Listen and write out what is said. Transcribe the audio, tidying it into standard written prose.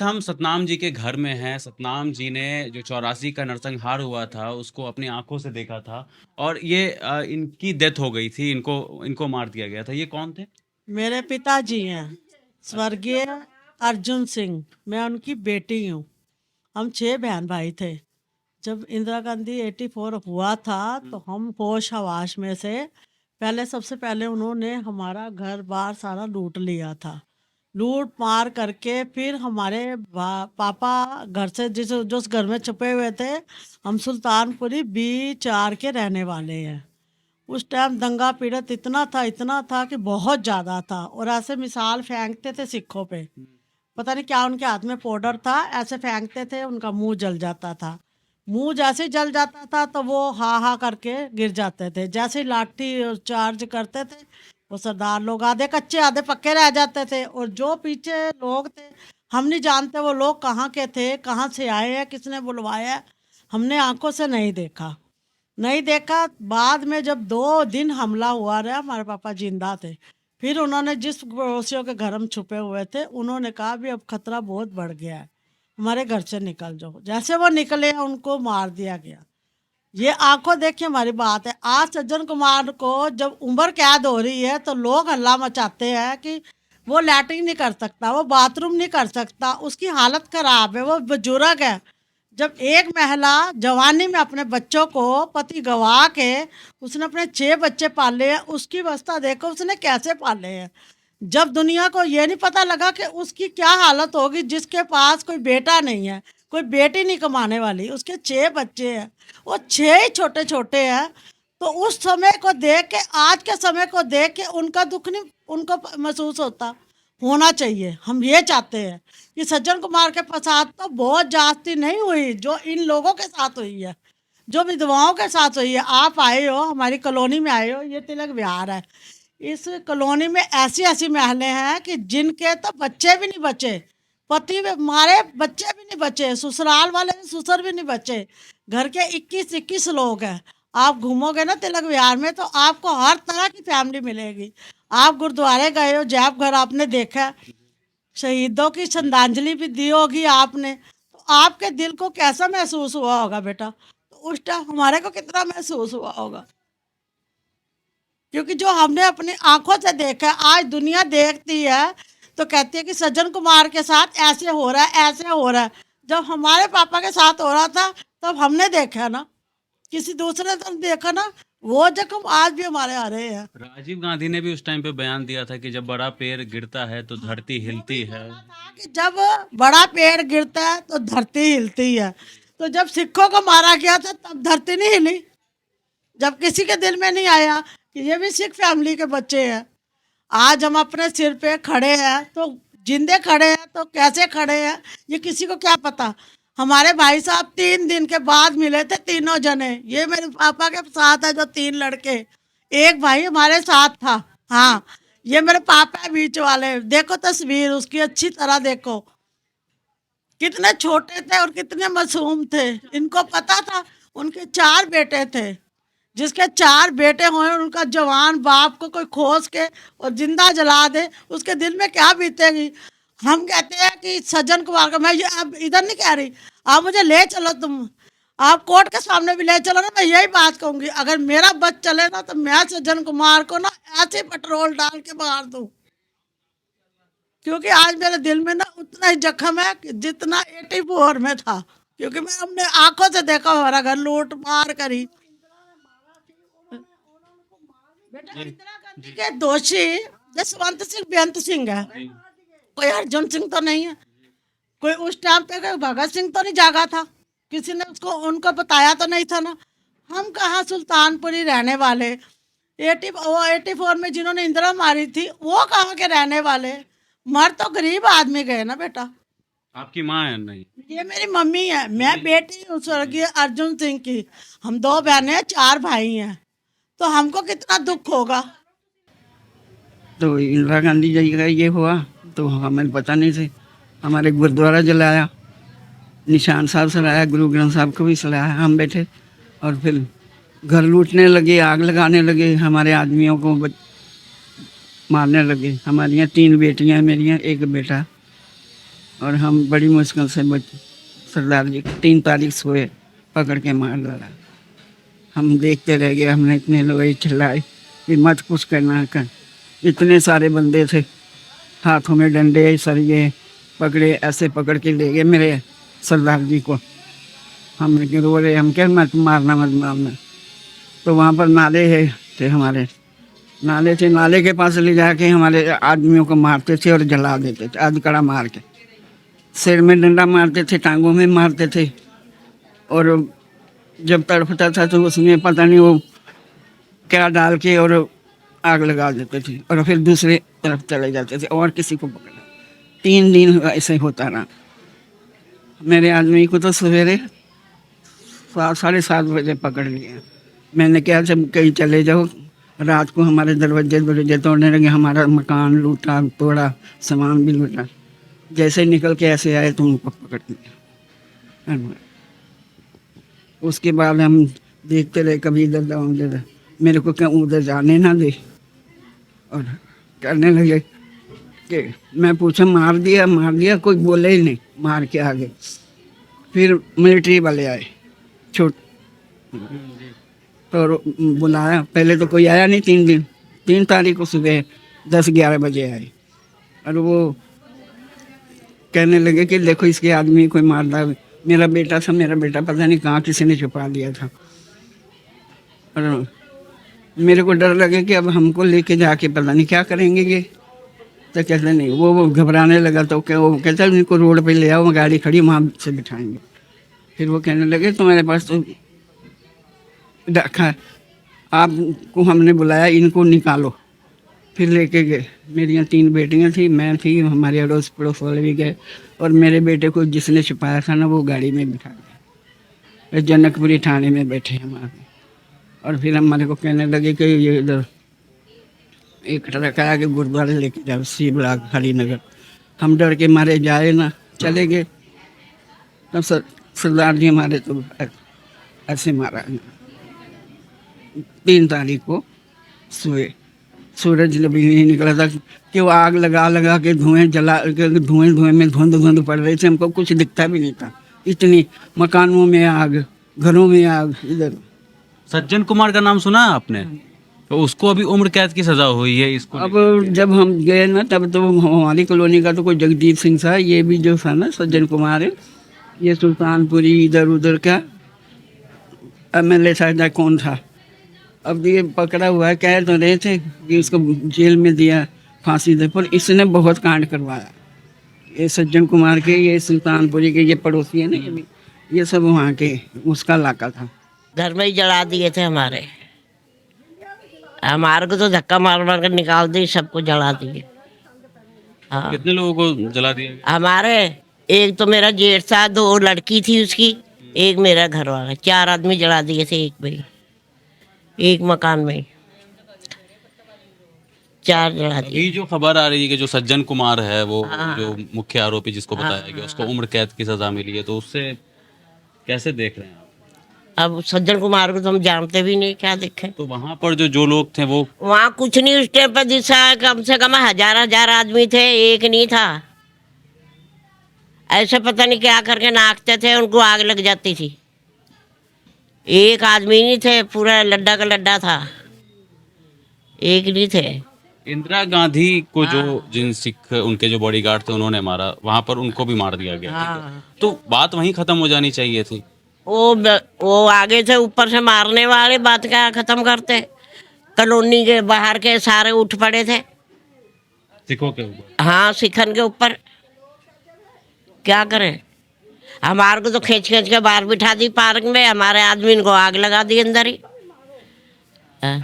हम सतनाम जी के घर में हैं। सतनाम जी ने जो 84 का नरसंहार हुआ था, उसको अपनी आँखों से देखा था और ये इनकी डेथ हो गई थी, इनको इनको मार दिया गया था। ये कौन थे? मेरे पिताजी हैं अच्छा। स्वर्गीय अर्जुन सिंह। मैं उनकी बेटी हूँ। हम 6 बहन भाई थे। जब इंदिरा गांधी 84 हुआ था हुँ, तो हम होश हवास में से पहले सबसे पहले उन्होंने हमारा घर बार सारा लूट लिया था। लूट मार करके फिर हमारे पापा घर से जिस घर में छुपे हुए थे, हम सुल्तानपुरी B4 के रहने वाले हैं। उस टाइम दंगा पीड़ित इतना था कि बहुत ज़्यादा था, और ऐसे मिसाल फेंकते थे सिखों पे। हुँ, पता नहीं क्या उनके हाथ में पाउडर था, ऐसे फेंकते थे, उनका मुंह जल जाता था। मुंह जैसे ही जल जाता था तो वो हा हा करके गिर जाते थे। जैसे ही लाठी चार्ज करते थे, वो सरदार लोग आधे कच्चे आधे पक्के रह जाते थे, और जो पीछे लोग थे, हम नहीं जानते वो लोग कहाँ के थे, कहाँ से आए हैं, किसने बुलवाया है। हमने आंखों से नहीं देखा। नहीं देखा। बाद में जब 2 दिन हमला हुआ रहा, हमारे पापा जिंदा थे। फिर उन्होंने जिस पड़ोसियों के घर हम छुपे हुए थे, उन्होंने कहा भी अब खतरा बहुत बढ़ गया है, हमारे घर से निकल जाओ। जैसे वो निकले उनको मार दिया गया। ये आंखों देखिए हमारी बात है। आज सज्जन कुमार को जब उम्र कैद हो रही है तो लोग हल्ला मचाते हैं कि वो लैट्रिन नहीं कर सकता, वो बाथरूम नहीं कर सकता, उसकी हालत खराब है, वो बुजुर्ग है। जब एक महिला जवानी में अपने बच्चों को पति गवा के उसने अपने 6 बच्चे पाले हैं, उसकी अवस्था देखो उसने कैसे पाले हैं। जब दुनिया को ये नहीं पता लगा कि उसकी क्या हालत होगी, जिसके पास कोई बेटा नहीं है, कोई बेटी नहीं कमाने वाली, उसके 6 बच्चे हैं, वो 6 ही छोटे छोटे हैं। तो उस समय को देख के, आज के समय को देख के उनका दुख नहीं उनको महसूस होता। होना चाहिए। हम ये चाहते हैं कि सज्जन कुमार के साथ तो बहुत जास्ती नहीं हुई जो इन लोगों के साथ हुई है, जो विधवाओं के साथ हुई है। आप आए हो, हमारी कॉलोनी में आए हो, ये तिलक विहार है। इस कॉलोनी में ऐसी ऐसी महलें हैं कि जिनके तो बच्चे भी नहीं बचे, पति भी मारे, बच्चे भी नहीं बचे, ससुराल वाले ससुर भी नहीं बचे। घर के 21-21 लोग हैं। आप घूमोगे ना तिलक विहार में तो आपको हर तरह की फैमिली मिलेगी। आप गुरुद्वारे गए हो, जैब घर आपने देखा है, शहीदों की श्रद्धांजलि भी दी होगी आपने, तो आपके दिल को कैसा महसूस हुआ होगा बेटा? तो उस टाइम हमारे को कितना महसूस हुआ होगा, क्योंकि जो हमने अपनी आंखों से देखा है, आज दुनिया देखती है तो कहती है कि सज्जन कुमार के साथ ऐसे हो रहा है, ऐसे हो रहा है। जब हमारे पापा के साथ हो रहा था तब हमने देखा ना, किसी दूसरे ने तो नहीं देखा ना। वो जख्म आज भी हमारे आ रहे हैं। राजीव गांधी ने भी उस टाइम पे बयान दिया था कि जब बड़ा पेड़ गिरता है तो धरती वो भी हिलती है। बोला था कि जब बड़ा पेड़ गिरता है तो धरती हिलती है। तो जब सिखों को मारा गया था तब धरती नहीं हिली? जब किसी के दिल में नहीं आया कि ये भी सिख फैमिली के बच्चे हैं? आज हम अपने सिर पे खड़े हैं तो जिंदे खड़े हैं तो कैसे खड़े हैं ये किसी को क्या पता। हमारे भाई साहब 3 दिन के बाद मिले थे, तीनों जने। ये मेरे पापा के साथ है जो 3 लड़के, एक भाई हमारे साथ था। हाँ, ये मेरे पापा है बीच वाले। देखो तस्वीर उसकी अच्छी तरह देखो, कितने छोटे थे और कितने मासूम थे। इनको पता था, उनके 4 बेटे थे। जिसके 4 बेटे हों, उनका जवान बाप को कोई खोस के और जिंदा जला दे, उसके दिल में क्या बीतेगी। हम कहते हैं कि सज्जन कुमार को, मैं ये अब इधर नहीं कह रही, आप मुझे ले चलो, तुम आप कोर्ट के सामने भी ले चलो ना, मैं यही बात कहूंगी, अगर मेरा बच चले ना तो मैं सज्जन कुमार को ना ऐसे पेट्रोल डाल के मार दूं। क्योंकि आज मेरे दिल में ना उतना ही जख्म है जितना 84 में था, क्योंकि मैं हमने आंखों से देखा हमारा घर लूट मार करी। बेटा, जी, इंदिरा गांधी जी, के दोषी जसवंत सिंह बेअंत सिंह है, जी, कोई अर्जुन सिंह तो नहीं है। कोई उस टाइम पे कोई भगत सिंह तो नहीं जागा था, किसी ने उसको उनको बताया तो नहीं था ना। हम कहाँ सुल्तानपुरी रहने वाले, 84 में जिन्होंने इंदिरा मारी थी वो कहाँ के रहने वाले? मर तो गरीब आदमी गए ना बेटा। आपकी माँ है नहीं? ये मेरी मम्मी है, मैं जी, बेटी हूँ स्वर्गीय अर्जुन सिंह की। हम 2 बहनें हैं, 4 भाई हैं, तो हमको कितना दुख होगा। तो इंदिरा गांधी जी का ये हुआ तो हमें पता नहीं थे। हमारे गुरुद्वारा जलाया, निशान साहब सलाया, गुरु ग्रंथ साहब को भी सलाया। हम बैठे और फिर घर लूटने लगे, आग लगाने लगे, हमारे आदमियों को मारने लगे। हमारी 3 बेटियां, मेरी एक बेटा। और हम बड़ी मुश्किल से सरदार जी को 3 तारीख सोए, पकड़ के मार डाला। हम देखते रह गए, हमने इतने लोग चिल्लाए कि मत कुछ करना कर। इतने सारे बंदे थे, हाथों में डंडे सरिये पकड़े, ऐसे पकड़ के ले गए मेरे सरदार जी को। हम रो रहे, हम क्या मत मारना मत मारना। तो वहाँ पर नाले है थे हमारे, नाले थे, नाले के पास ले जाके हमारे आदमियों को मारते थे और जला देते थे, अधकड़ा मार के। सिर में डंडा मारते थे, टांगों में मारते थे। और जब तड़पता था तो उसमें पता नहीं वो क्या डाल के और आग लगा देते थे और फिर दूसरे तरफ चले जाते थे और किसी को पकड़ा। 3 दिन ऐसे होता रहा। मेरे आदमी को तो सवेरे 7:30 बजे पकड़ लिया। मैंने कहा जब कहीं चले जाओ, रात को हमारे दरवाजे तोड़ने लगे, हमारा मकान लूटा तोड़ा, सामान भी लूटा। जैसे निकल के ऐसे आए तो उनको पकड़ लिया। उसके बाद हम देखते रहे, कभी इधर जाओ उधर, मेरे को क्या उधर जाने ना दे। और करने लगे कि मैं पूछा मार दिया, कोई बोले ही नहीं, मार के आगे। फिर मिलिट्री वाले आए छोट तो बुलाया, पहले तो कोई आया नहीं। 3 तारीख को सुबह 10-11 बजे आए और वो कहने लगे कि देखो इसके आदमी कोई मारता। मेरा बेटा था, मेरा बेटा पता नहीं कहाँ किसी ने छुपा दिया था। और मेरे को डर लगे कि अब हमको लेके जाके पता नहीं क्या करेंगे ये। तो कहते नहीं, वो घबराने लगा तो क्या, वो कहता इनको रोड पे ले आओ, गाड़ी खड़ी वहाँ से बिठाएंगे। फिर वो कहने लगे तुम्हारे पास तो रखा, आपको हमने बुलाया, इनको निकालो। फिर लेके गए। मेरी 3 बेटियां थी, मैं थी, हमारे अड़ोस पड़ोस वाले भी गए। और मेरे बेटे को जिसने छुपाया था ना, वो गाड़ी में बिठा गए, जनकपुरी थाने में बैठे हमारे। और फिर हमारे को कहने लगे कि ये इधर एक ट्रक आया कि गुरुद्वारे लेके जाओ, सी ब्लॉक हरिनगर। हम डर के मारे जाए ना, चले गए। तब सरदार जी हमारे तो ऐसे मारा। 3 तारीख को सोए, सूरज भी नहीं निकला था कि वो आग लगा के धुएं में धुंध पड़ रही थी। हमको कुछ दिखता भी नहीं था, इतनी मकानों में आग, घरों में आग। इधर सज्जन कुमार का नाम सुना है आपने? तो उसको अभी उम्र कैद की सजा हुई है इसको। अब जब हम गए ना, तब तो हमारी कॉलोनी का तो कोई जगदीप सिंह था, ये भी जो था ना सज्जन कुमार है, ये सुल्तानपुरी इधर उधर का MLA था, कौन था। अब ये पकड़ा हुआ है, कह तो रहे थे कि उसको जेल में दिया, फांसी दे, पर इसने बहुत कांड करवाया। ये सज्जन कुमार के, ये सुल्तानपुरी के, ये पड़ोसी है ना, ये सब वहाँ के उसका इलाका था। घर में ही जला दिए थे हमारे को तो धक्का मार मार कर निकाल दी, सबको जला दिए। हाँ, कितने लोगों को जला दिया? हमारे एक तो मेरा जेठ था, 2 लड़की थी उसकी, एक मेरा घर वाला, 4 आदमी जला दिए थे एक मकान में 4 जला दिए। अभी जो खबर आ रही है कि जो सज्जन कुमार है वो जो मुख्य आरोपी जिसको बताया गया उसको उम्र कैद की सजा मिली है, तो उससे कैसे देख रहे हैं आप? अब सज्जन कुमार को तो हम जानते भी नहीं, क्या देखें। तो वहाँ पर जो लोग थे वो वहाँ कुछ नहीं, उस टाइम पर दिशा कम से कम 1000 आदमी थे, एक नहीं था। ऐसे पता नहीं क्या करके नाचते थे, उनको आग लग जाती थी। एक आदमी नहीं थे, पूरा लड्डा का लड्डा था, एक नहीं थे। इंदिरा गांधी को जो जिन सिख उनके जो बॉडीगार्ड थे उन्होंने मारा, वहाँ पर उनको भी मार दिया गया। हाँ। तो बात वहीं खत्म हो जानी चाहिए थी। वो आगे से ऊपर से मारने वाले बात क्या खत्म करते। कॉलोनी के बाहर के सारे उठ पड़े थे, सिखों के ऊपर। हाँ, सिखन के ऊपर। क्या करें, हमारे को तो खींच के बाहर बिठा दी पार्क में, हमारे आदमी को आग लगा दी अंदर ही। हाँ।